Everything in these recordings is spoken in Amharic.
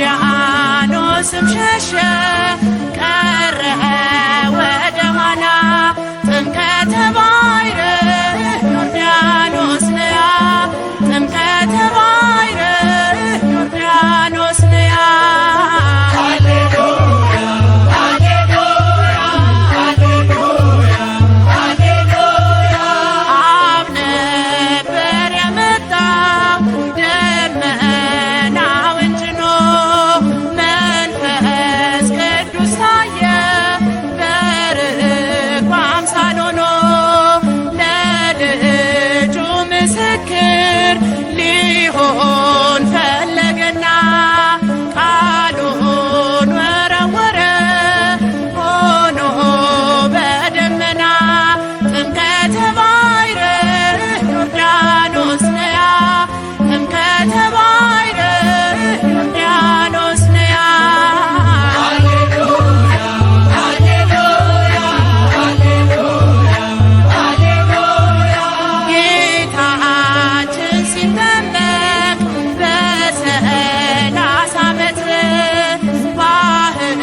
ዮርዳኖስም ሸሸ ቀረ ወደ ኋላ ጥምቀተ ባሕር ዮርዳኖስ ነያ ጥምቀተ ባሕር ዮርዳኖስ ነያ ሃሌሉያ ሃሌሉያ ሃሌሉያ ሃሌሉያ አብ ነበር የመጣው ደመናውን ጭኖ መንፈስ ቅዱስ ታየ በርግብ አምሳል ሆኖ ለልጁ ምስክር ሊሆን ፈለገና ቃሉን ወረወረ ሆኖ በደመና ጥምቀተ ባሕር ዮርዳኖስ ነያ ጥምቀተ ባሕር ዮርዳኖስ ነያ ሃሌሉያ ሃሌሉያ ሃሌሉያ ሃሌሉያ ጌታችን ሲጠመቅ በ30 ዓመት ባሕር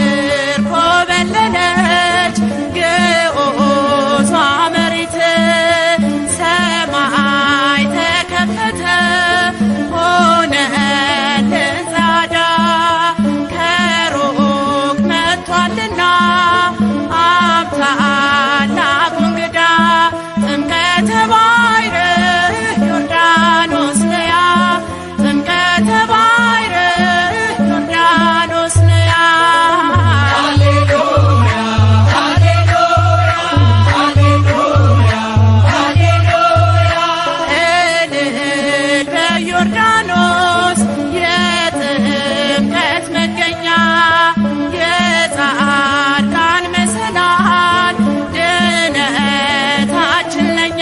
ኮበለለች ግዑዟ መሬት ሰማይ ተከፈተ ሆነልን ጸዓዳ ከሩቅ መጥቷልና አብ ታላቁ እንግዳ ጥምቀተ ባሕር ዮርዳኖስ ነያ ጥምቀተ ባሕር ዮርዳኖስ ነያ ሃሌሉያ ሃሌሉያ ሃሌሉያ ሃሌሉያ እልል በዮርዳኖስ የጥምቀት መገኛ የጻድቃን መሰላል ድነታችን ለኛ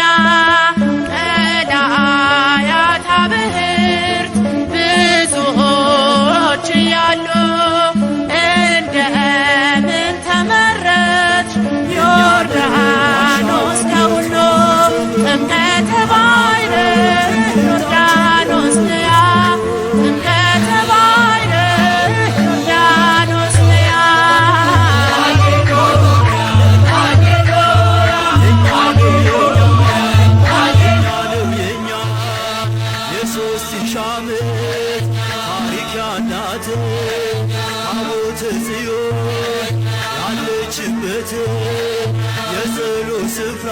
ቀዳያት አብህርት ብዙዎች እያሉ እንደምን ተመረጥሽ ዮርዳኖስ ከሁሉ ጥምቀተ ባሕር ዮርዳኖስ ነያ ጥምቀተ ባሕር ዮርዳኖስ ነያ ሃሌሉያ የኛ የሦስት ሺህ ዓመት ታሪክ ያላት ታቦተ ጽዮን ያለችበት የጸሎት ስፍራ